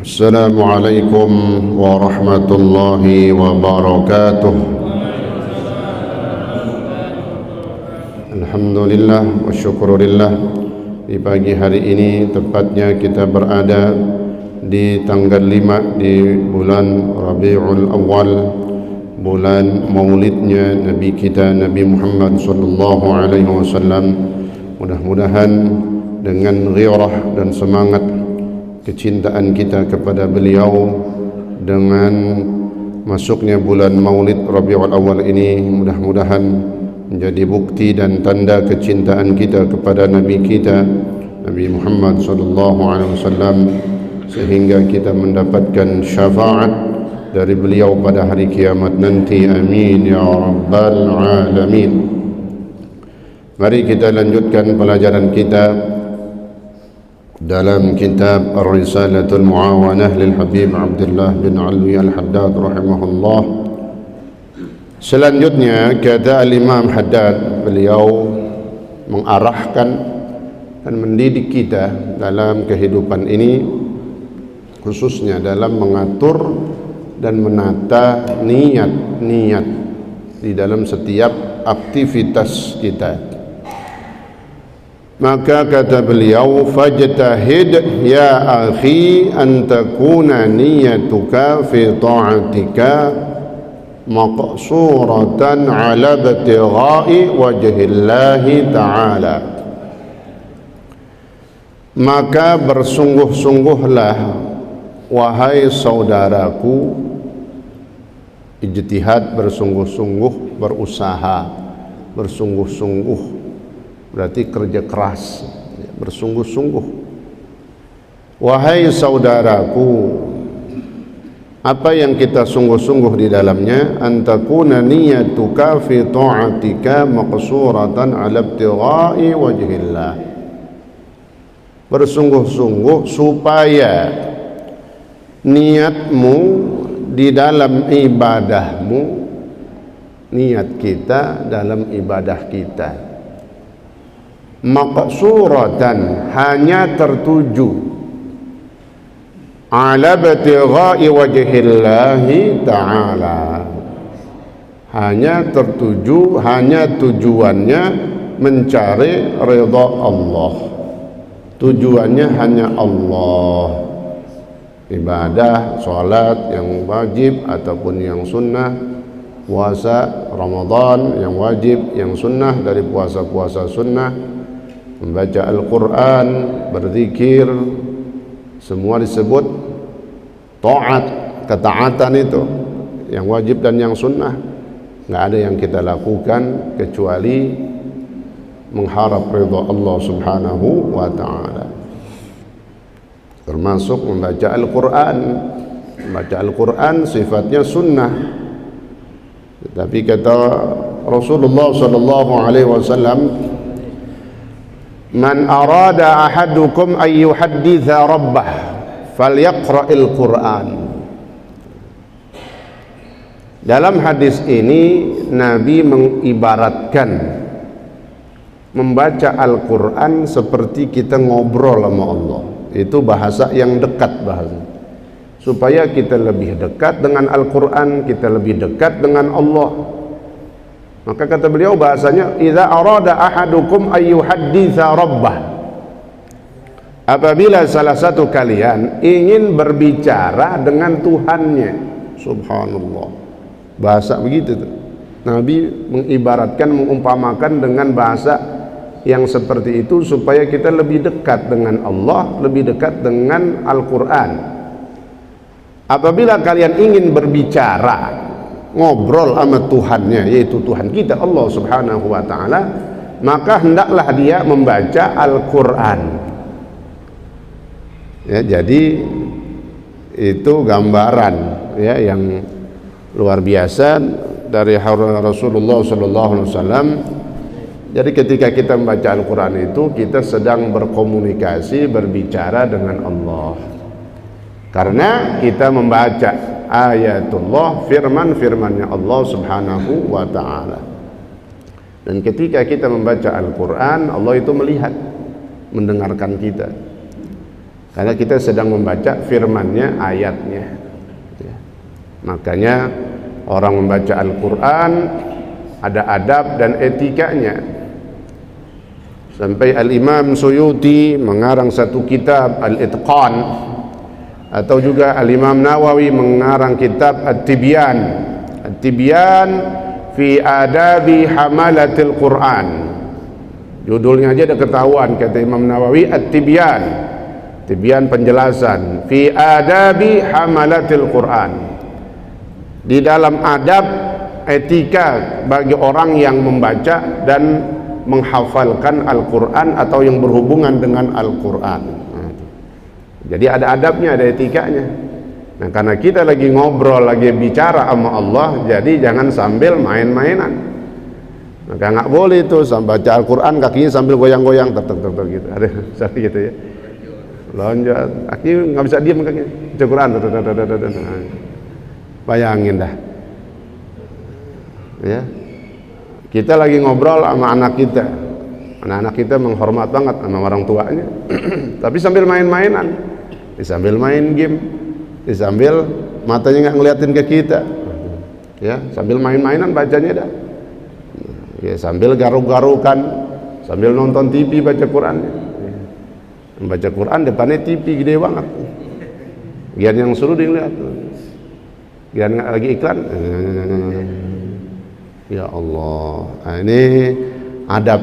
Assalamualaikum warahmatullahi wabarakatuh. Alhamdulillah wa syukurillah. Di pagi hari ini tepatnya kita berada di tanggal 5 di bulan Rabiul Awal, bulan maulidnya Nabi kita Nabi Muhammad sallallahu alaihi wasallam. Mudah-mudahan dengan ghirah dan semangat kecintaan kita kepada beliau dengan masuknya bulan Maulid Rabiul Awal ini, mudah-mudahan menjadi bukti dan tanda kecintaan kita kepada Nabi kita Nabi Muhammad sallallahu alaihi wasallam, sehingga kita mendapatkan syafaat dari beliau pada hari kiamat nanti. Amin ya rabbal alamin. Mari kita lanjutkan pelajaran kita dalam kitab Ar-Risalatul Muawanah lil Habib Abdullah bin Alwi Al-Haddad rahimahullah. Selanjutnya kata Al-Imam Haddad, beliau mengarahkan dan mendidik kita dalam kehidupan ini, khususnya dalam mengatur dan menata niat-niat di dalam setiap aktivitas kita. Maka kata beliau, fajtahid ya akhi an takuna niyatuka fi ta'atika maqsuratan ala ibtigha'i wajhillahi ta'ala. Maka bersungguh-sungguhlah wahai saudaraku, ijtihad, bersungguh-sungguh, berusaha, bersungguh-sungguh berarti kerja keras, bersungguh-sungguh. Wahai saudaraku, apa yang kita sungguh-sungguh di dalamnya? Antakuna niyatuka fi ta'atika maqsuratan ala ibtigha'i wajhillah. Bersungguh-sungguh supaya niatmu di dalam ibadahmu, niat kita dalam ibadah kita, maqsuratan, hanya tertuju, ala ibtigha'i wajhillahi ta'ala, hanya tertuju, hanya tujuannya mencari ridha Allah, tujuannya hanya Allah. Ibadah, salat yang wajib ataupun yang sunnah, puasa Ramadan yang wajib, yang sunnah dari puasa-puasa sunnah, membaca Al-Quran, berzikir, semua disebut taat, ketaatan itu, yang wajib dan yang sunnah. Nggak ada yang kita lakukan kecuali mengharap ridha Allah subhanahu wa ta'ala, termasuk membaca Al-Quran. Membaca Al-Quran sifatnya sunnah, tapi kata Rasulullah sallallahu alaihi wasallam, man arada ahadukum an yuhadditha rabbah falyaqra'il Qur'an. Dalam hadis ini Nabi mengibaratkan membaca Al-Quran seperti kita ngobrol sama Allah. Itu bahasa yang dekat, bahasa supaya kita lebih dekat dengan Al-Quran, kita lebih dekat dengan Allah. Maka kata beliau bahasanya, idza arada ahadukum ayyuhadditsa rabbah, apabila salah satu kalian ingin berbicara dengan Tuhannya. Subhanallah, bahasa begitu tuh. Nabi mengibaratkan, mengumpamakan dengan bahasa yang seperti itu supaya kita lebih dekat dengan Allah, lebih dekat dengan Al-Quran. Apabila kalian ingin berbicara, ngobrol sama Tuhannya, yaitu Tuhan kita Allah subhanahu wa ta'ala, maka hendaklah dia membaca Al-Quran. Ya, jadi itu gambaran ya yang luar biasa dari Rasulullah sallallahu alaihi wasallam. Jadi ketika kita membaca Al-Quran itu, kita sedang berkomunikasi, berbicara dengan Allah, karena kita membaca ayatullah, firman-firmannya Allah subhanahu wa ta'ala. Dan ketika kita membaca Al-Quran, Allah itu melihat, mendengarkan kita. karena kita sedang membaca firman-Nya, ayatnya. Ya. Makanya orang membaca Al-Quran ada adab dan etikanya. Sampai Al-Imam Suyuti mengarang satu kitab Al-Itqan, atau juga Al-Imam Nawawi mengarang kitab At-Tibyan, At-Tibyan fi adabi hamalatil Quran. Judulnya aja udah ketahuan, kata Imam Nawawi, At-Tibyan, Tibyan penjelasan, fi adabi hamalatil Quran, di dalam adab etika bagi orang yang membaca dan menghafalkan Al-Quran atau yang berhubungan dengan Al-Quran. Jadi ada adabnya, ada etikanya. Nah, karena kita lagi ngobrol, lagi bicara sama Allah, jadi jangan sambil main-mainan. Maka nggak boleh itu sambil baca Al-Quran kakinya sambil goyang-goyang, ter gitu. Ada misalnya gitu ya. Lonjot, kaki nggak bisa diam kakinya. Baca Quran, bayangin dah. Ya. Kita lagi ngobrol sama anak kita. Anak-anak kita menghormat banget sama orang tuanya. Tapi sambil main-mainan, sambil main game, sambil matanya nggak ngeliatin ke kita, ya, sambil main-mainan bacanya dah, ya, sambil garuk-garukan, sambil nonton TV baca Quran. Baca Quran depannya TV gede banget, gian yang suruh dilihat, gian lagi iklan. Ya Allah, nah, ini adab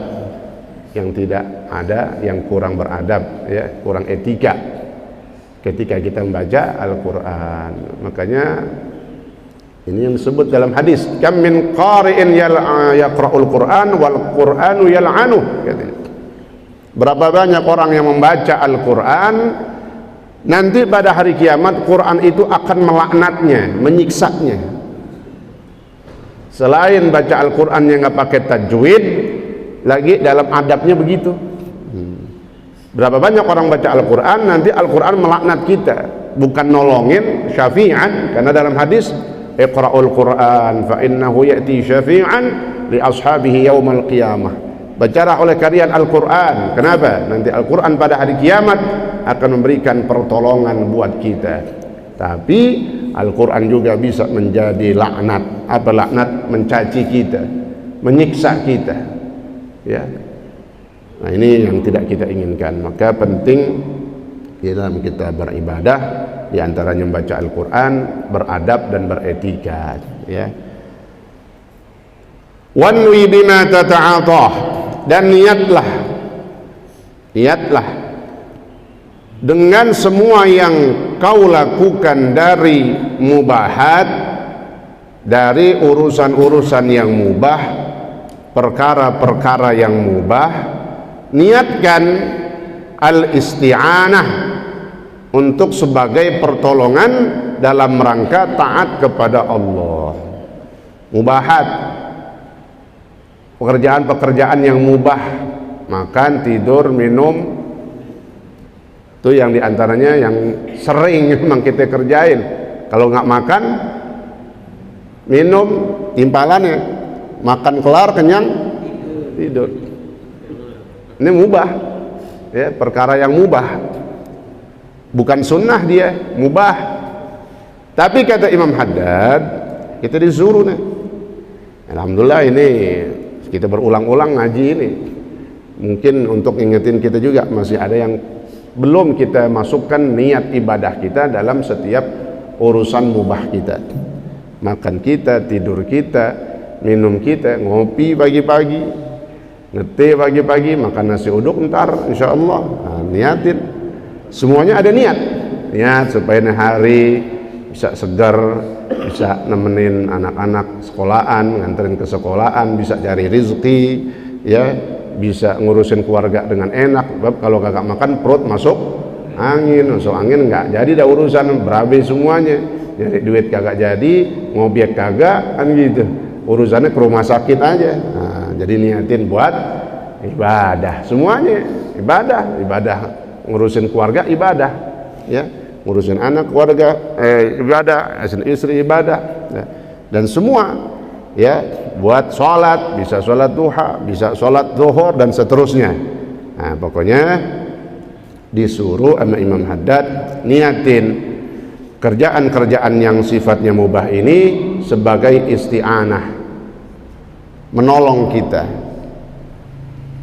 yang tidak ada, yang kurang beradab, ya, kurang etika ketika kita membaca Al-Quran. Makanya ini yang disebut dalam hadis, kam min qari'in yaqra'ul Quran wal Qur'anu yal'anuh. Berapa banyak orang yang membaca Al-Quran, nanti pada hari kiamat Quran itu akan melaknatnya, menyiksanya. Selain baca Al-Quran yang nggak pakai tajwid, lagi dalam adabnya begitu. Berapa banyak orang baca Al-Quran, nanti Al-Quran melaknat kita, bukan nolongin, syafi'an. Karena dalam hadis, iqra'ul Quran fa innahu ya'ti syafi'an li ashabihi yaumal qiyamah. Bacalah oleh kalian Al-Quran. Kenapa? Nanti Al-Quran pada hari kiamat akan memberikan pertolongan buat kita. Tapi Al-Quran juga bisa menjadi laknat. Apa laknat? Mencaci kita, menyiksa kita, ya. Nah, ini yang tidak kita inginkan. Maka penting dalam kita beribadah, diantaranya membaca Al-Quran, beradab dan beretika, ya. Wanwi bima tata'atah, dan niatlah dengan semua yang kau lakukan dari mubahat, dari urusan-urusan yang mubah, perkara-perkara yang mubah. Niatkan al-isti'anah untuk sebagai pertolongan dalam rangka taat kepada Allah. Mubahat, pekerjaan-pekerjaan yang mubah, makan, tidur, minum, itu yang diantaranya yang sering memang kita kerjain. Kalau nggak makan, minum, timpalannya makan kelar, kenyang, tidur. Ini mubah, ya, perkara yang mubah, bukan sunnah, dia mubah. Tapi kata Imam Haddad, kita disuruh nih. Alhamdulillah ini kita berulang-ulang ngaji ini, mungkin untuk ingetin kita juga, masih ada yang belum kita masukkan niat ibadah kita dalam setiap urusan mubah kita. Makan kita, tidur kita, minum kita, ngopi pagi-pagi, ngeteh pagi-pagi, makan nasi uduk ntar insyaallah. Nah, niatin, semuanya ada niat supaya hari bisa segar, bisa nemenin anak-anak sekolahan, nganterin ke sekolahan, bisa cari rezeki, ya, bisa ngurusin keluarga dengan enak. Sebab kalau kagak makan perut masuk angin enggak jadi, dah urusan berabe semuanya. Nyari duit kagak jadi, ngobiek kagak, kan gitu. Urusannya ke rumah sakit aja. Nah, jadi niatin buat ibadah, semuanya ibadah, ngurusin keluarga ibadah, ya, ngurusin anak keluarga ibadah, istri ibadah, ya. Dan semua, ya, buat sholat, bisa sholat duha, bisa sholat zuhur dan seterusnya. Nah, pokoknya disuruh sama Imam Haddad niatin kerjaan-kerjaan yang sifatnya mubah ini sebagai isti'anah, menolong kita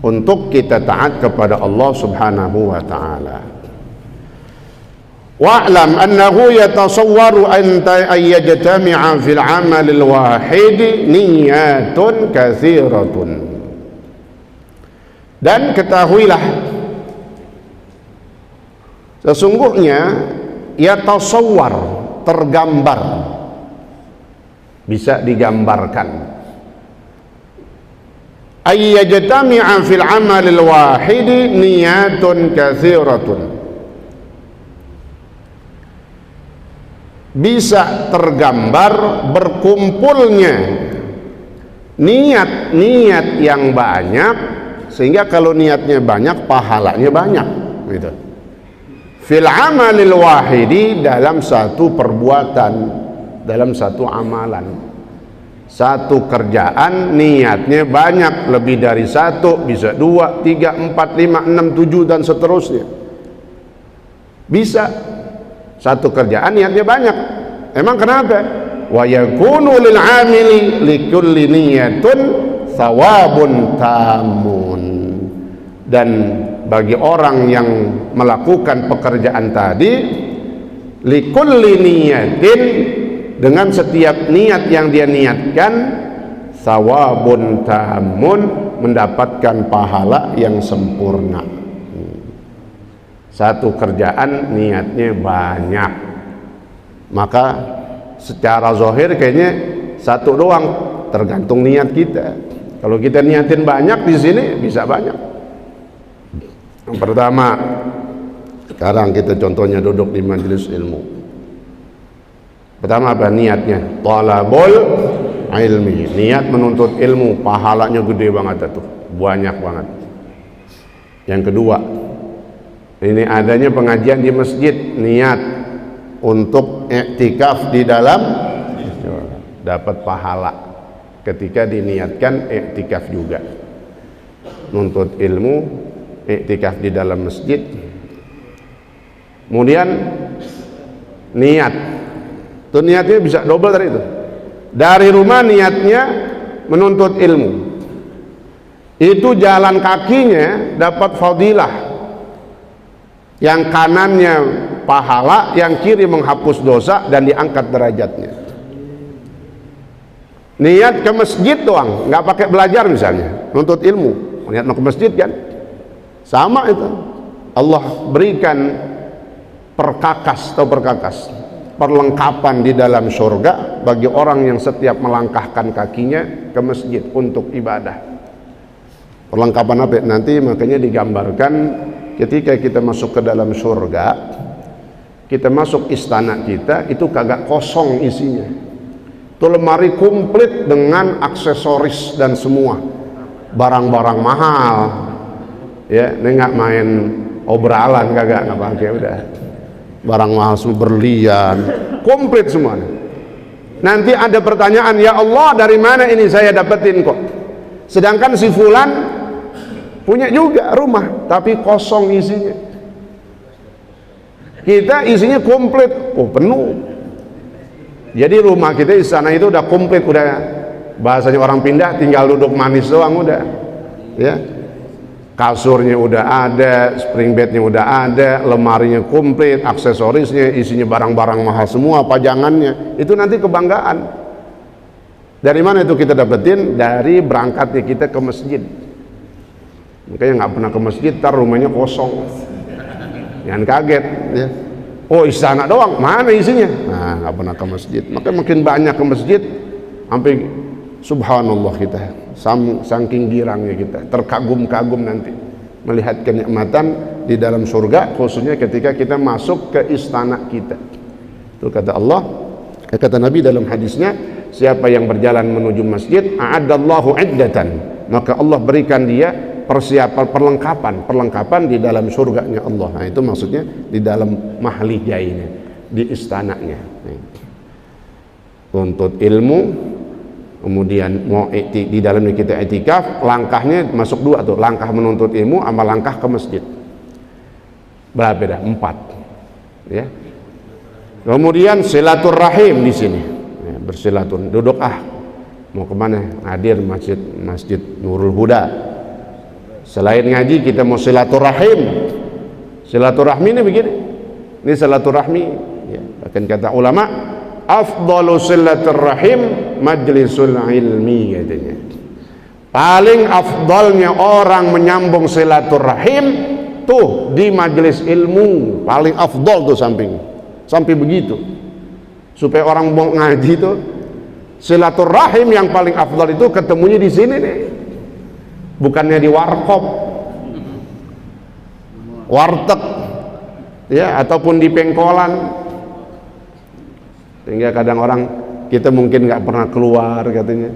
untuk kita taat kepada Allah Subhanahu wa ta'ala. Wa'lam annahu yatasawwaru an yajtami'a fil 'amalil wahid niyatun katsiratun. Dan ketahuilah sesungguhnya yatasawwar, tergambar, bisa digambarkan, ay yajtami'a fil 'amalil wahid niyatun katsiratun, bisa tergambar berkumpulnya niat-niat yang banyak, sehingga kalau niatnya banyak pahalanya banyak gitu. Fil amalil wahidi, dalam satu perbuatan, dalam satu amalan, satu kerjaan niatnya banyak, lebih dari satu, bisa 2, 3, 4, 5, 6, 7 dan seterusnya. Bisa satu kerjaan niatnya banyak. Emang kenapa? Wa yakunu lil amili likulli niyatun thawabun tamun. Dan bagi orang yang melakukan pekerjaan tadi, likulli niyatin, dengan setiap niat yang dia niatkan, thawabun tamun, mendapatkan pahala yang sempurna. Satu kerjaan niatnya banyak, maka secara zahir kayaknya satu doang, tergantung niat kita. Kalau kita niatin banyak di sini bisa banyak. Yang pertama, sekarang kita contohnya duduk di majelis ilmu. Pertama apa niatnya? Talabul ilmi, niat menuntut ilmu, pahalanya gede banget itu, banyak banget. Yang kedua, ini adanya pengajian di masjid, niat untuk iktikaf di dalam, dapat pahala ketika diniatkan iktikaf juga. Nuntut ilmu, iktikaf di dalam masjid. Kemudian niat, itu niatnya bisa double dari itu. Dari rumah niatnya menuntut ilmu, itu jalan kakinya dapat fadilah, yang kanannya pahala, yang kiri menghapus dosa dan diangkat derajatnya. Niat ke masjid doang, nggak pakai belajar misalnya, nuntut ilmu, niat mau ke masjid kan, sama itu. Allah berikan perkakas perlengkapan di dalam surga bagi orang yang setiap melangkahkan kakinya ke masjid untuk ibadah. Perlengkapan apa? Nanti makanya digambarkan ketika kita masuk ke dalam surga, kita masuk istana kita, itu kagak kosong isinya. Itu lemari komplit dengan aksesoris dan semua barang-barang mahal. Ya, ini nggak main obralan, kagak, nggak pakai, udah barang mahal semua, berlian, komplit semuanya. Nanti ada pertanyaan, ya Allah, dari mana ini saya dapetin kok? Sedangkan si fulan punya juga rumah tapi kosong isinya. Kita isinya komplit, oh penuh. Jadi rumah kita di sana itu udah komplit, udah bahasanya orang pindah, tinggal duduk manis doang udah. Ya, kasurnya udah ada, spring bednya udah ada, lemarinya komplit, aksesorisnya, isinya barang-barang mahal semua, pajangannya. Itu nanti kebanggaan. Dari mana itu kita dapetin? Dari berangkatnya kita ke masjid. Makanya nggak pernah ke masjid, tar rumahnya kosong, jangan kaget ya. Oh istana doang, mana isinya? Nah, nggak pernah ke masjid. Makanya makin banyak ke masjid, sampai subhanallah kita, saking girangnya kita, terkagum-kagum nanti melihat kenikmatan di dalam surga, khususnya ketika kita masuk ke istana kita. Itu kata Allah, kata Nabi dalam hadisnya, siapa yang berjalan menuju masjid, a'addallahu iddatan, maka Allah berikan dia persiapan, perlengkapan di dalam surganya Allah. Nah, itu maksudnya di dalam mahlijainya, di istananya. Untuk ilmu, kemudian mau di dalamnya kita i'tikaf, langkahnya masuk dua tuh, langkah menuntut ilmu sama langkah ke masjid. Berapa dah? 4. Ya. Kemudian silaturahim di sini. Ya, bersilaturahim. Duduk mau kemana? Hadir Masjid Nurul Huda. Selain ngaji kita mau silaturahim. Silaturahmi ini begini. Ini silaturahmi. Ya. Bahkan kata ulama, afdalu silaturahim majlisul ilmi katanya. Paling afdalnya orang menyambung silaturahim tuh di majelis ilmu, paling afdal tuh sampai begitu, supaya orang mau ngaji tuh silaturahim yang paling afdal itu ketemunya di sini nih, bukannya di warkop, warteg, ya, ataupun di pengkolan. Sehingga kadang orang kita mungkin nggak pernah keluar katanya,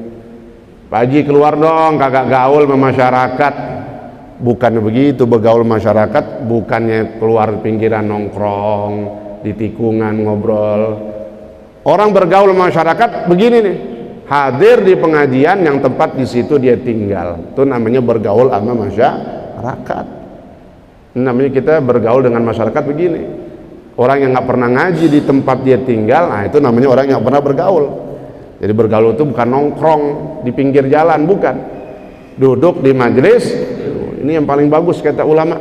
Pak Haji keluar dong, kagak gaul sama masyarakat. Bukan begitu, bergaul masyarakat bukannya keluar pinggiran nongkrong di tikungan ngobrol. Orang bergaul masyarakat begini nih, hadir di pengajian yang tempat di situ dia tinggal, itu namanya bergaul sama masyarakat. Namanya kita bergaul dengan masyarakat begini. Orang yang nggak pernah ngaji di tempat dia tinggal, nah itu namanya orang yang pernah bergaul. Jadi bergaul itu bukan nongkrong di pinggir jalan, bukan. Duduk di majelis. Ini yang paling bagus kata ulama.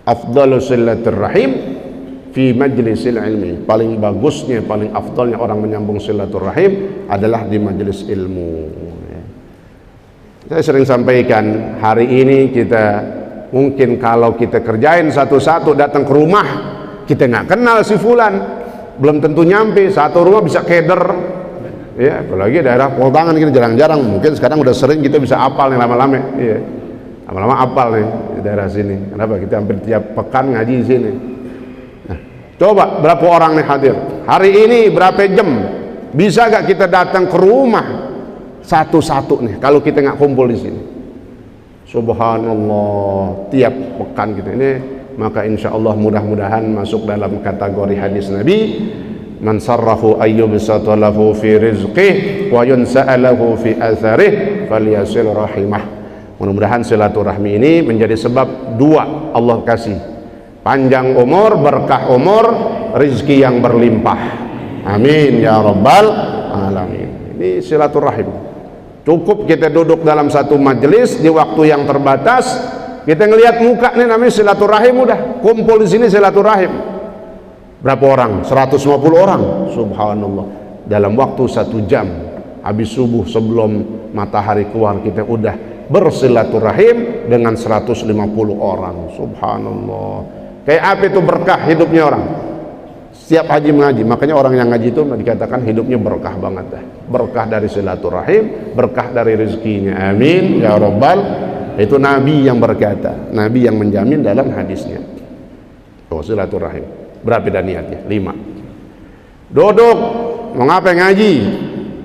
Afdalu silaturahim fi majlisil ilmi. Paling bagusnya, paling afdalnya orang menyambung silaturahim adalah di majelis ilmu. Saya sering sampaikan, hari ini kita mungkin kalau kita kerjain satu-satu, datang ke rumah, kita nggak kenal si fulan, belum tentu nyampe. Satu rumah bisa keder, ya, apalagi daerah Poltangan kita jarang-jarang. Mungkin sekarang udah sering kita bisa apal nih lama-lama, ya. Lama-lama apal nih di daerah sini. Kenapa? Kita hampir tiap pekan ngaji di sini. Nah, coba berapa orang nih hadir? Hari ini berapa jam? Bisa gak kita datang ke rumah satu-satu nih? Kalau kita nggak kumpul di sini. Subhanallah, tiap pekan gitu ini, maka insya Allah mudah-mudahan masuk dalam kategori hadis Nabi. Man sarrahu ayyubsata lahu fi rizqih wa yunsa'alahu fi atharih falyasil rahimah. Mudah-mudahan silaturahmi ini menjadi sebab dua, Allah kasih panjang umur, berkah umur, rezeki yang berlimpah. Amin ya rabbal alamin. Ini silaturahim. Cukup kita duduk dalam satu majelis di waktu yang terbatas, kita ngelihat muka nih, namanya silaturahim. Udah kumpul di sini silaturahim. Berapa orang? 150 orang. Subhanallah. Dalam waktu 1 jam habis subuh sebelum matahari keluar kita udah bersilaturahim dengan 150 orang. Subhanallah. Kayak apa itu berkah hidupnya orang setiap haji mengaji. Makanya orang yang ngaji itu dikatakan hidupnya berkah banget dah. Berkah dari silaturahim, berkah dari rezekinya. Amin ya rabbal. Itu Nabi yang berkata, Nabi yang menjamin dalam hadisnya. Oh, silaturahim. Berapa dah niatnya? 5. Duduk mau ngapain? Ngaji,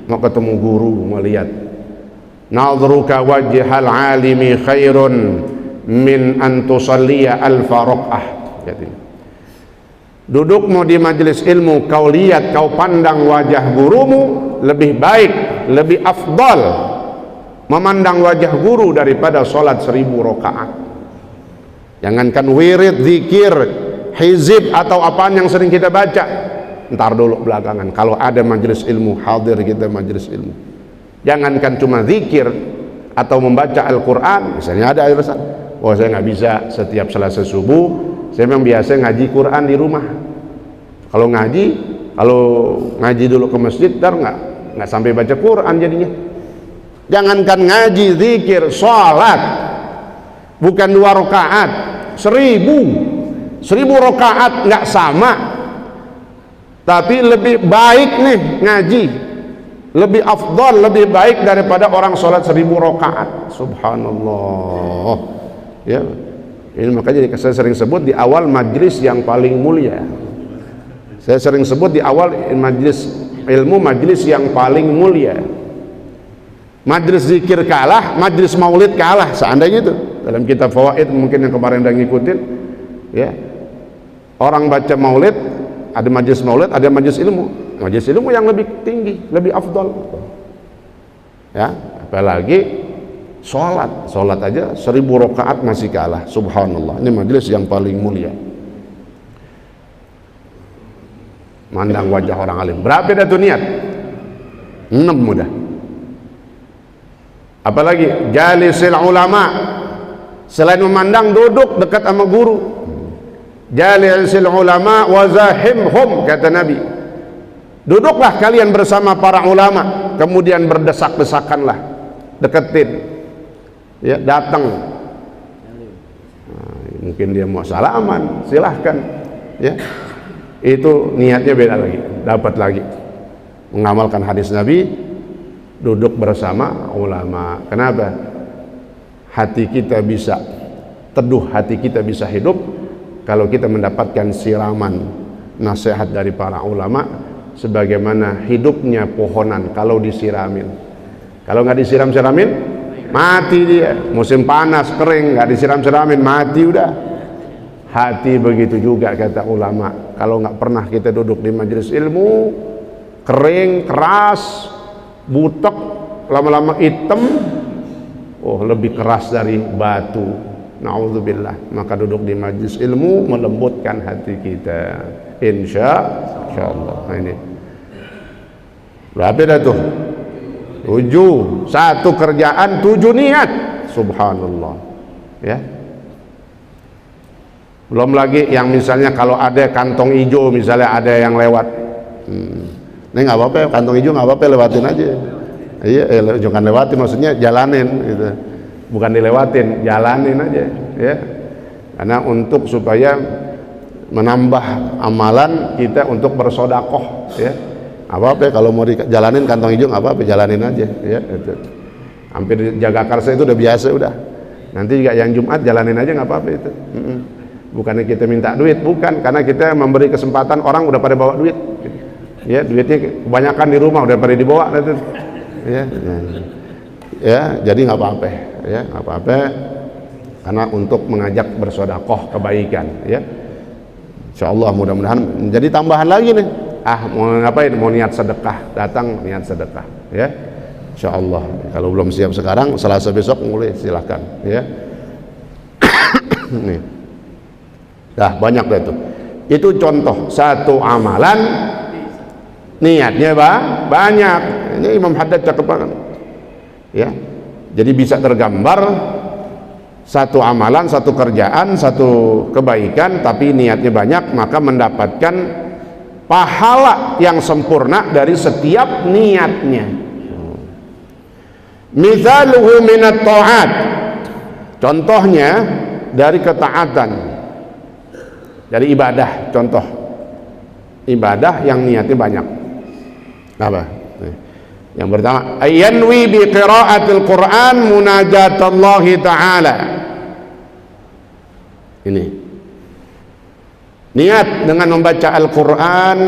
mau ketemu guru, mau lihat. Nadhruka wajhal alimi khairun min an tusalliya alfa raq'ah. Duduk mau di majelis ilmu, kau lihat, kau pandang wajah gurumu, lebih baik, lebih afdal memandang wajah guru daripada sholat 1000 rakaat. Jangankan wirid, zikir, hizib atau apaan yang sering kita baca, ntar dulu belakangan. Kalau ada majelis ilmu, hadir kita majelis ilmu. Jangankan cuma zikir atau membaca Al-Quran. Misalnya ada alasan, oh saya nggak bisa setiap Selasa subuh, saya memang biasa ngaji Quran di rumah. Kalau ngaji dulu ke masjid, ntar nggak sampai baca Quran jadinya. Jangankan ngaji, zikir, sholat, bukan 2 rakaat, 1000 rakaat nggak sama, tapi lebih baik nih ngaji, lebih afdal, lebih baik daripada orang sholat 1000 rakaat. Subhanallah. Ya, ini makanya saya sering sebut di awal majlis yang paling mulia. Saya sering sebut di awal majlis ilmu, majlis yang paling mulia. Majlis zikir kalah, majlis maulid kalah. Seandainya itu dalam kitab Fawaid mungkin yang kemarin udah ngikutin, ya. Orang baca maulid, ada majlis maulid, ada majlis ilmu. Majlis ilmu yang lebih tinggi, lebih afdal. Ya, apalagi Sholat aja 1000 rakaat masih kalah. Subhanallah, ini majelis yang paling mulia. Mandang wajah orang alim. Berapa dah tuh niat? 6 mudah. Apalagi jalisil ulama. Selain memandang, duduk dekat sama guru. Jalisil ulama wazahimhum, kata Nabi. Duduklah kalian bersama para ulama, kemudian berdesak-desakanlah, deketin. Ya, datang. Nah, mungkin dia mau salaman, silahkan. Ya, itu niatnya beda lagi, dapat lagi. Mengamalkan hadis Nabi, duduk bersama ulama. Kenapa? Hati kita bisa teduh, hati kita bisa hidup kalau kita mendapatkan siraman nasihat dari para ulama, sebagaimana hidupnya pohonan kalau disiramin. Kalau nggak disiram-siramin, mati dia. Musim panas kering, nggak disiram-siramin, mati udah. Hati begitu juga, kata ulama. Kalau nggak pernah kita duduk di majelis ilmu, kering, keras, butek, lama-lama hitam, lebih keras dari batu. Na'udzubillah. Maka duduk di majelis ilmu melembutkan hati kita, insya Allah. Nah, ini berapa dah tuh? 7. Satu kerjaan 7 niat. Subhanallah. Ya. Belum lagi yang misalnya kalau ada kantong hijau, misalnya ada yang lewat. Ini nggak apa-apa, kantong hijau nggak apa-apa, lewatin aja. Iya, jangan lewatin, maksudnya jalanin gitu. Bukan dilewatin, jalanin aja, ya. Karena untuk supaya menambah amalan kita untuk bersodakoh, ya. Apa-apa kalau mau dijalanin kantong hijau nggak apa-apa, jalanin aja, ya. Itu. Hampir jaga karsa itu udah biasa udah. Nanti juga yang Jumat jalanin aja nggak apa-apa itu. Bukannya kita minta duit, bukan, karena kita memberi kesempatan orang udah pada bawa duit. Ya, duitnya kebanyakan di rumah udah pada dibawa itu. Ya, jadi nggak apa-apa, ya, nggak apa-apa, karena untuk mengajak bersodakoh kebaikan, ya. Insyaallah mudah-mudahan menjadi tambahan lagi nih. Mau ngapain? Mau niat sedekah, datang niat sedekah, ya. Insyaallah. Kalau belum siap sekarang, Selasa besok mulai, silakan, ya. Nih. Dah banyak dah itu. Itu contoh satu amalan niatnya banyak. Ini Imam Haddad cakep banget. Ya. Jadi bisa tergambar satu amalan, satu kerjaan, satu kebaikan, tapi niatnya banyak, maka mendapatkan pahala yang sempurna dari setiap niatnya. Mithaluhu minat ta'at. Contohnya dari ketaatan, dari ibadah. Contoh ibadah yang niatnya banyak. Apa? Yang pertama, ayanwi bi qiraatil Quran munajatallahi ta'ala. Ini niat dengan membaca Al-Quran,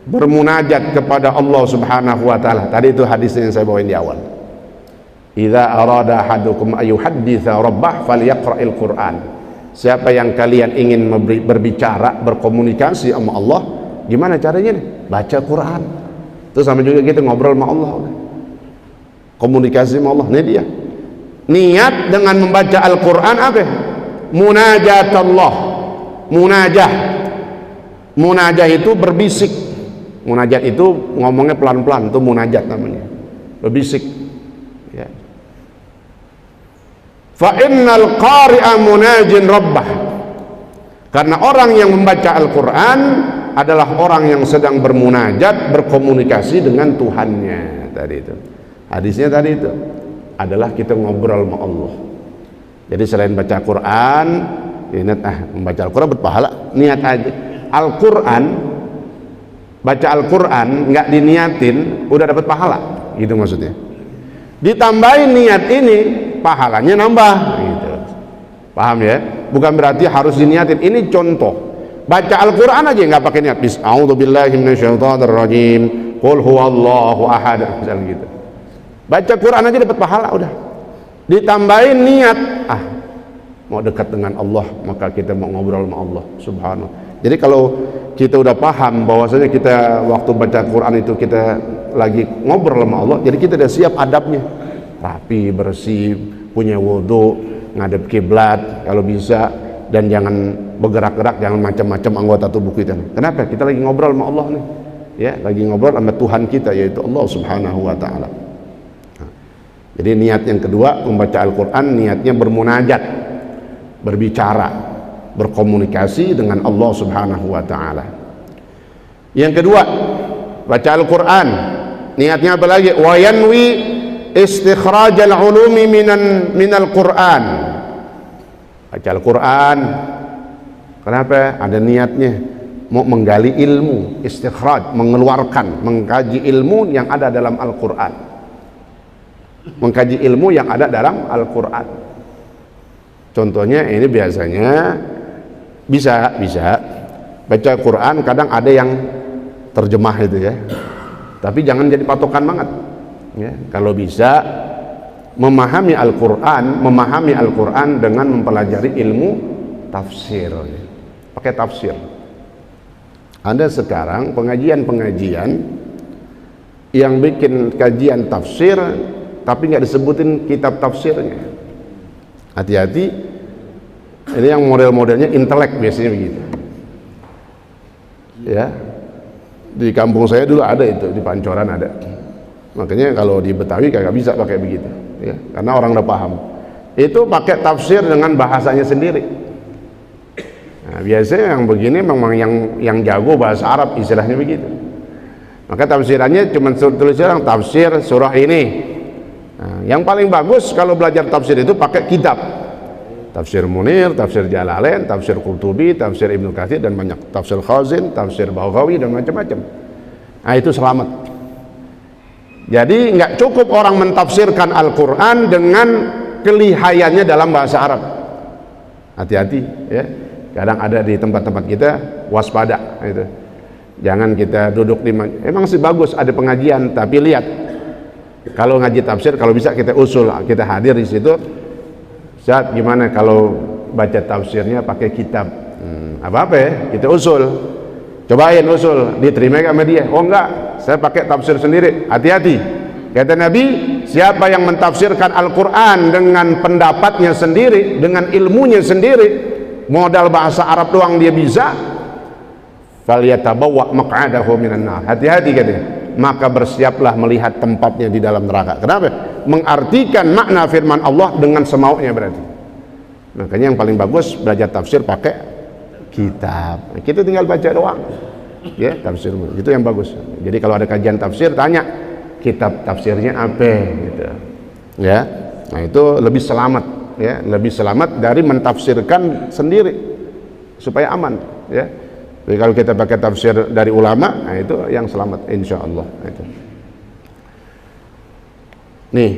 bermunajat kepada Allah Subhanahu wa taala. Tadi itu hadisnya yang saya bawain di awal. Idza arada ahadukum ayuhadditsa rabbah falyaqra'il Quran. Siapa yang kalian ingin berbicara, berkomunikasi sama Allah, gimana caranya nih? Baca Quran. Terus sama juga kita ngobrol sama Allah. Komunikasi sama Allah, ini dia. Niat dengan membaca Al-Quran apa? Munajat Allah. Munajah itu berbisik. Munajat itu ngomongnya pelan-pelan, itu munajat namanya, berbisik, ya. Fa innal qari'a munajin rabbah. Karena orang yang membaca Al-Quran adalah orang yang sedang bermunajat, berkomunikasi dengan Tuhannya. Tadi itu hadisnya, tadi itu adalah kita ngobrol sama Allah. Jadi selain baca Quran, ingat membaca Al-Quran berpahala, niat aja. Al-Quran, baca Al-Quran nggak diniatin udah dapat pahala, gitu maksudnya. Ditambahin niat ini, pahalanya nambah, gitu. Paham ya? Bukan berarti harus diniatin. Ini contoh. Baca Al-Quran aja nggak pakai niat. A'udzubillahi minasyaitonirrajim. Qul huwallahu ahad, misalnya gitu. Baca Quran aja dapat pahala udah. Ditambahin niat, mau dekat dengan Allah, maka kita mau ngobrol sama Allah Subhanahu. Jadi kalau kita udah paham bahwasanya kita waktu baca Quran itu kita lagi ngobrol sama Allah, jadi kita udah siap adabnya. rapi, bersih, punya wudu, ngadep kiblat kalau bisa, dan jangan bergerak-gerak, jangan macam-macam anggota tubuh kita. Kenapa? Kita lagi ngobrol sama Allah nih, ya, lagi ngobrol sama Tuhan kita, yaitu Allah Subhanahu wa Ta'ala. Jadi niat yang kedua membaca Al-Quran, niatnya bermunajat, berbicara, berkomunikasi dengan Allah Subhanahu wa Ta'ala. Yang kedua, baca Al-Quran, niatnya apa lagi? Wa yanwi istikhrajal ulumi minal Quran. Baca Al-Quran, kenapa? Ada niatnya mau menggali ilmu, istikhraj, mengeluarkan, mengkaji ilmu yang ada dalam Al-Quran, mengkaji ilmu yang ada dalam Al-Quran. Contohnya ini biasanya bisa baca Quran, kadang ada yang terjemah itu ya, tapi jangan jadi patokan banget ya. Kalau bisa memahami Al-Quran dengan mempelajari ilmu tafsir ya. Pakai tafsir. Ada sekarang pengajian yang bikin kajian tafsir tapi nggak disebutin kitab tafsirnya. Hati-hati, ini yang model-modelnya intelek biasanya begitu ya. Di kampung saya dulu ada itu, di Pancoran ada. Makanya kalau di Betawi kagak bisa pakai begitu ya, karena orang udah paham. Itu pakai tafsir dengan bahasanya sendiri. Nah, biasanya yang begini memang yang jago bahasa Arab, istilahnya begitu. Maka tafsirannya cuma tulisan tafsir surah ini. Nah, yang paling bagus kalau belajar tafsir itu pakai kitab. Tafsir Munir, tafsir Jalalain, tafsir Qurtubi, tafsir Ibnu Katsir, dan banyak, tafsir Khazin, tafsir Baghawi, dan macam-macam. Nah, itu selamat. Jadi nggak cukup orang mentafsirkan Al-Quran dengan kelihayannya dalam bahasa Arab. Hati-hati ya. Kadang ada di tempat-tempat kita, waspada itu. Jangan kita duduk di, emang sih bagus ada pengajian, tapi lihat kalau ngaji tafsir, kalau bisa kita usul, kita hadir di situ. Saat gimana kalau baca tafsirnya pakai kitab? Apa-apa ya, kita usul, cobain usul, diterima gak sama dia? Oh enggak, saya pakai tafsir sendiri. Hati-hati, kata Nabi, siapa yang mentafsirkan Al-Quran dengan pendapatnya sendiri, dengan ilmunya sendiri, modal bahasa Arab doang dia bisa, falyatabawwa maq'adahu minan nar. Hati-hati katanya, maka bersiaplah melihat tempatnya di dalam neraka. Kenapa? Mengartikan makna firman Allah dengan semaunya berarti. Makanya yang paling bagus belajar tafsir pakai kitab. Kita tinggal baca doang. Ya, tafsir itu yang bagus. Jadi kalau ada kajian tafsir, tanya kitab tafsirnya apa gitu. Ya. Nah, itu lebih selamat ya, lebih selamat dari mentafsirkan sendiri supaya aman ya. Jadi kalau kita pakai tafsir dari ulama, nah itu yang selamat insya Allah. Itu. Nih,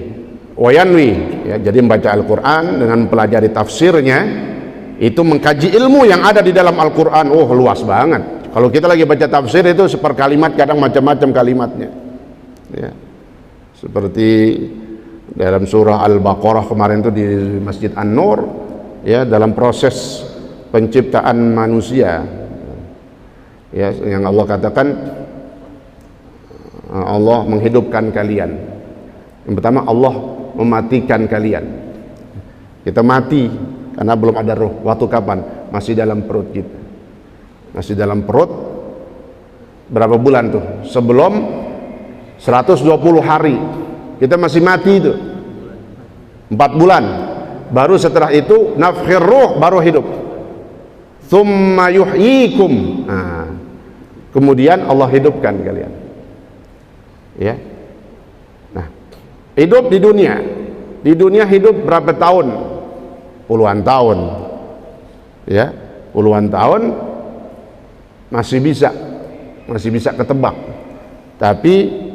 wayanwi ya, jadi membaca Al-Quran dengan mempelajari tafsirnya, itu mengkaji ilmu yang ada di dalam Al-Quran. Oh, luas banget. Kalau kita lagi baca tafsir itu seperkalimat, kadang macam-macam kalimatnya. Ya. Seperti dalam surah Al-Baqarah kemarin itu di Masjid An-Nur, ya, dalam proses penciptaan manusia. Ya, yang Allah katakan Allah menghidupkan kalian. Yang pertama, Allah mematikan kalian. Kita mati karena belum ada roh. Waktu kapan? Masih dalam perut kita. Masih dalam perut berapa bulan tuh? Sebelum 120 hari kita masih mati itu 4 bulan. Baru setelah itu nafkhir ruh, baru hidup. Tsumma yuhyikum. Nah, kemudian Allah hidupkan kalian. Ya. Nah, hidup di dunia. Di dunia hidup berapa tahun? Puluhan tahun. Ya, puluhan tahun masih bisa ketebak. Tapi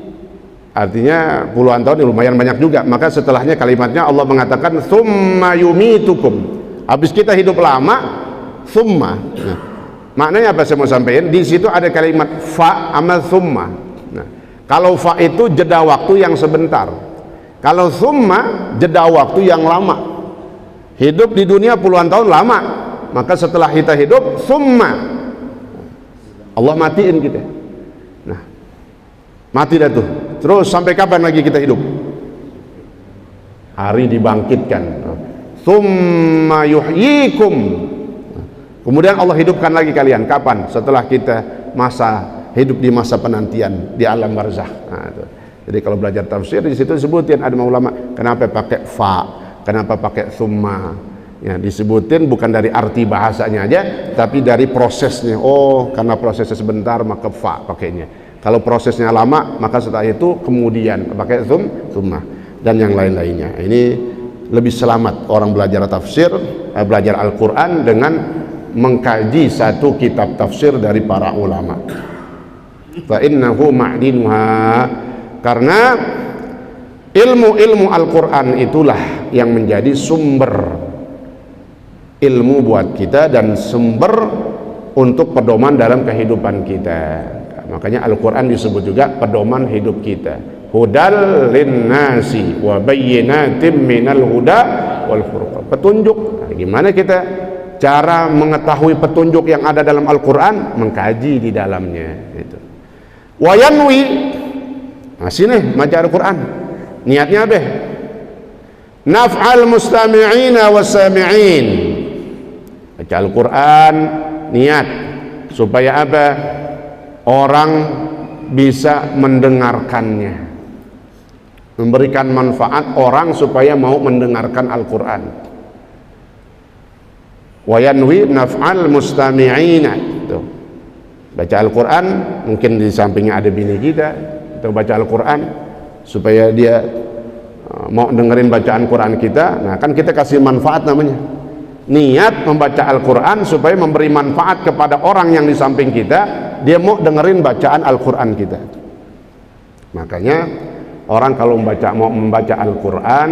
artinya puluhan tahun lumayan banyak juga. Maka setelahnya kalimatnya Allah mengatakan tsumma yumitukum. Habis kita hidup lama, tsumma. Nah, maknanya apa saya mau sampaikan? Di situ ada kalimat fa sama tsumma. Nah, kalau fa itu jeda waktu yang sebentar. Kalau tsumma jeda waktu yang lama. Hidup di dunia puluhan tahun lama. Maka setelah kita hidup, tsumma Allah matiin kita. Nah, mati dah tuh. Terus sampai kapan lagi kita hidup? hari dibangkitkan. Tsumma yuhyikum, kemudian Allah hidupkan lagi kalian. Kapan? Setelah kita hidup di masa penantian di alam barzakh. Jadi kalau belajar tafsir di situ disebutin, ada ulama kenapa pakai fa, kenapa pakai tsumma. Ya, disebutin bukan dari arti bahasanya aja, tapi dari prosesnya. Oh, karena prosesnya sebentar maka fa pakainya. Kalau prosesnya lama maka setelah itu kemudian pakai tsumma dan yang lain-lainnya. Ini lebih selamat orang belajar tafsir, belajar Al-Quran dengan mengkaji satu kitab tafsir dari para ulama. Fa innahu ma'dinuha, karena ilmu-ilmu Al-Quran itulah yang menjadi sumber ilmu buat kita dan sumber untuk pedoman dalam kehidupan kita. Makanya Al-Quran disebut juga pedoman hidup kita. Hudal linnasi wa bayyinatim minal huda wal furqan. Petunjuk. Nah, gimana kita cara mengetahui petunjuk yang ada dalam Al-Quran? Mengkaji di dalamnya. Itu. Wa yanwi. Nah, sini baca Al-Quran. Niatnya apa? Naf'al mustami'ina wassami'in. Baca Al-Quran, niat supaya apa? Orang bisa mendengarkannya, memberikan manfaat orang supaya mau mendengarkan Al-Quran. Wa yanwi naf'al mustami'ina. Baca Al-Quran, mungkin di sampingnya ada bini kita, kita baca Al-Quran supaya dia mau dengerin bacaan Quran kita. Nah, kan kita kasih manfaat namanya. Niat membaca Al-Quran supaya memberi manfaat kepada orang yang di samping kita, dia mau dengerin bacaan Al-Quran kita. Makanya orang kalau mau membaca Al-Quran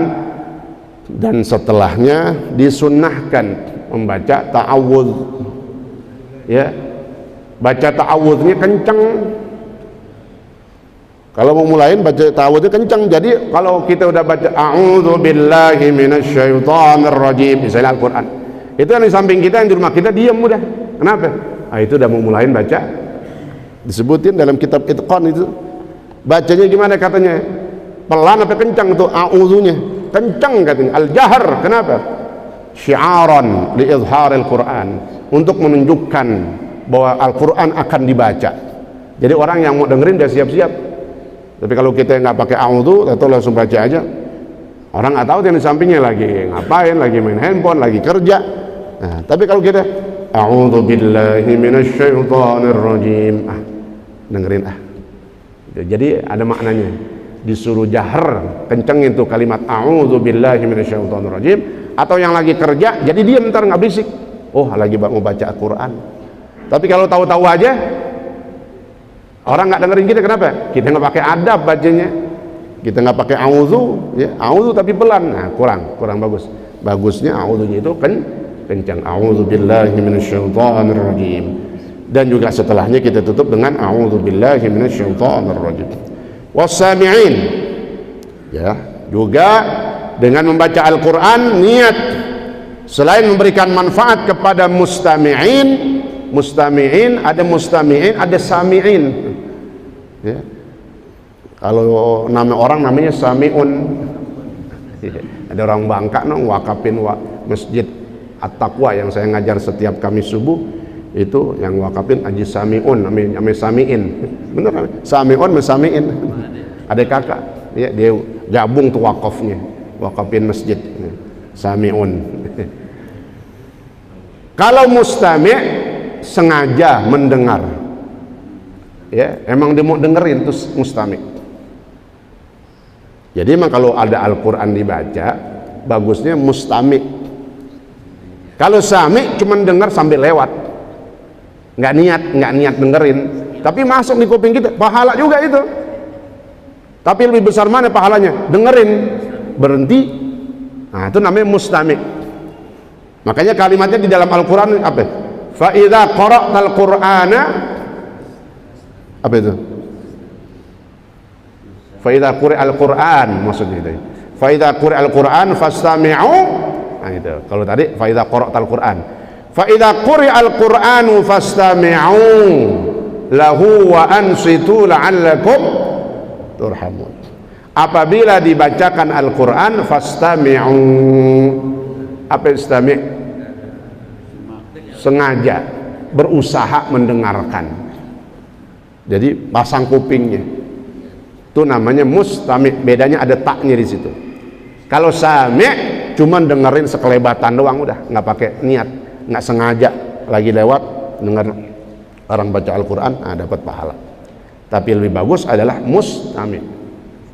dan setelahnya disunnahkan membaca ta'awudz, ya, baca ta'awudznya kenceng. Kalau mau mulain baca ta'awudznya kenceng. Jadi kalau kita udah baca a'udzu billahi minasyaitonir rajim, misalnya Al-Quran, itu yang di samping kita, yang di rumah kita diam udah. Kenapa? Itu udah mau mulain baca. Disebutin dalam kitab Itqan itu. Bacanya gimana katanya? Pelan apa kencang tuh a'udzunya? Kencang katanya. Al-jahar. Kenapa? Syi'aran li izharil Quran, untuk menunjukkan bahwa Al-Quran akan dibaca. Jadi orang yang mau dengerin udah siap-siap. Tapi kalau kita nggak pakai a'udzu atau langsung baca aja, orang nggak tahu yang di sampingnya lagi ngapain, lagi main handphone, lagi kerja. Nah, tapi kalau kita a'udzu billahi minasyaitonir rajim, dengerin Jadi ada maknanya. Disuruh jahar, kencengin tuh kalimat a'udzu billahi minasyaitonir rajim, atau yang lagi kerja jadi diam, ntar nggak berisik. Oh, lagi mau baca Al-Quran. Tapi kalau tahu-tahu aja orang nggak dengerin kita, kenapa? Kita nggak pakai adab bacanya. Kita nggak pakai a'udzu, ya, a'udzu tapi pelan. Nah, kurang bagus. Bagusnya a'udzunya itu kencang. A'udzu billahi minasyaitonir rajim. Dan juga setelahnya kita tutup dengan a'udzu billahi minasyaitonir rajim. Wassami'in. Ya, juga dengan membaca Al-Qur'an niat selain memberikan manfaat kepada mustami'in, ada mustami'in, ada sami'in. Ya. Kalau nama orang namanya Sami'un. Ada orang Bangka wakafin masjid At-Taqwa yang saya ngajar setiap Kamis subuh, itu yang wakafin Haji Sami'un, namanya Sami'in. Bener, Sami'un Sami'in. Ada kakak, ya, dia gabung tuh wakafnya, wakafin masjid Sami'un. Kalau mustami' sengaja mendengar, ya, emang dia mau dengerin, terus mustami'. Jadi emang kalau ada Al-Quran dibaca, bagusnya mustami'. Kalau sami' cuma dengar sambil lewat, nggak niat dengerin, tapi masuk di kuping kita, pahala juga itu. Tapi lebih besar mana pahalanya? Dengerin, berhenti. Nah, itu namanya mustami'. Makanya kalimatnya di dalam Al-Quran apa? Fa idza qara'tal Qur'ana, apa itu? Fa idza quri'al Qur'an, maksudnya itu. Fa idza quri'al Qur'an fastami'u. Nah, itu. Kalau tadi fa idza qara'tal Qur'an. Fa idza quri'al Qur'anu fastami'u lahu wa ansitu la'allakum turhamun. Apabila dibacakan Al-Quran, fastami'u. Apa istami'? Sengaja, berusaha mendengarkan. Jadi pasang kupingnya. Itu namanya mustami'. Bedanya ada taknya di situ. Kalau sami' cuman dengerin sekelebatan doang, udah nggak pakai niat, nggak sengaja, lagi lewat dengar orang baca Al-Quran, dapat pahala. Tapi lebih bagus adalah mustami',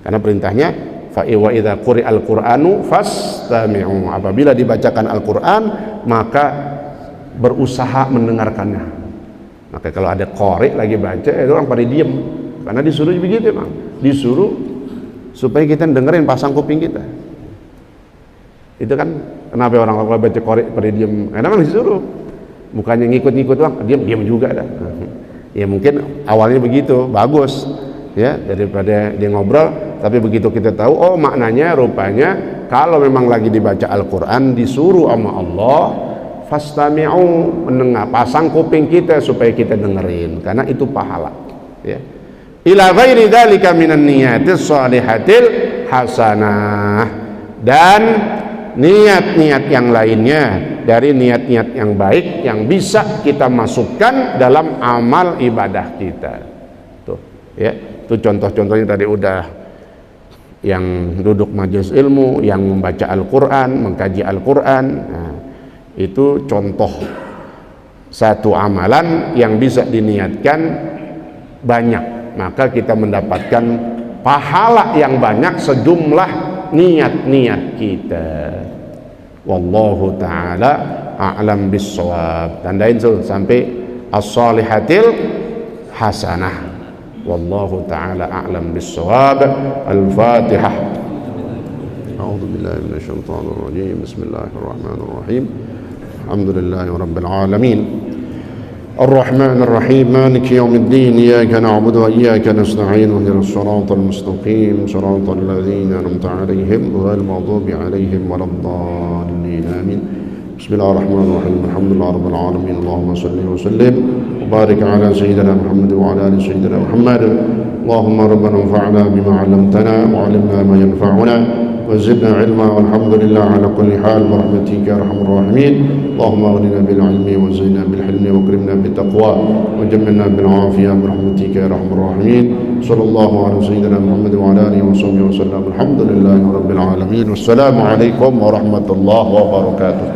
karena perintahnya fa wa idza quri'al Qur'anu fastami'u. Apabila dibacakan Al-Quran maka berusaha mendengarkannya. Maka kalau ada qori lagi baca, orang pada diem, karena disuruh begitu, emang disuruh supaya kita dengerin, pasang kuping kita. Itu kan kenapa orang kalau baca qori pada diem, karena memang disuruh, bukannya ngikut-ngikut doang, diam juga dah. Ya mungkin awalnya begitu, bagus ya, daripada dia ngobrol. Tapi begitu kita tahu, oh maknanya rupanya kalau memang lagi dibaca Al-Quran disuruh sama Allah, fastami'u, mendengar, pasang kuping kita supaya kita dengerin, karena itu pahala ya. Ila ghairi dzalika minan niyatis shalihatil hasanah, dan niat-niat yang lainnya dari niat-niat yang baik yang bisa kita masukkan dalam amal ibadah kita. Tuh ya, itu contoh-contohnya tadi udah, yang duduk majelis ilmu, yang membaca Al-Quran, mengkaji Al-Quran. Nah, itu contoh satu amalan yang bisa diniatkan banyak, maka kita mendapatkan pahala yang banyak sejumlah niat-niat kita. Wallahu ta'ala a'lam bissawab. Tandain sampai as-salihatil hasanah. Wallahu ta'ala a'lam bissawab. Al-Fatihah. A'udzu billahi minasy syaithanir rajim. Bismillahirrahmanirrahim. Alhamdulillahi rabbil alamin. الرحمن الرحيم مالك يوم الدين إياك نعبد وإياك نستعين اهدنا الصراط المستقيم صراط الذين أنعمت عليهم غير المغضوب عليهم ولا الضالين آمين. بسم الله الرحمن الرحيم الحمد لله رب العالمين اللهم صل وسلم وبارك على سيدنا محمد وعلى آل سيدنا محمد. اللهم ربنا انفعنا بما علمتنا وعلمنا ما ينفعنا وزدنا علما والحمد لله على كل حال برحمتك يا ارحم الراحمين. اللهم اغننا بالعلم وزينا بالحلم واكرمنا بالتقوى وجملنا بالعافيه برحمتك يا ارحم الراحمين. صلى الله على سيدنا محمد وعلى اله وصحبه وسلم. الحمد لله رب العالمين والسلام عليكم ورحمه الله وبركاته.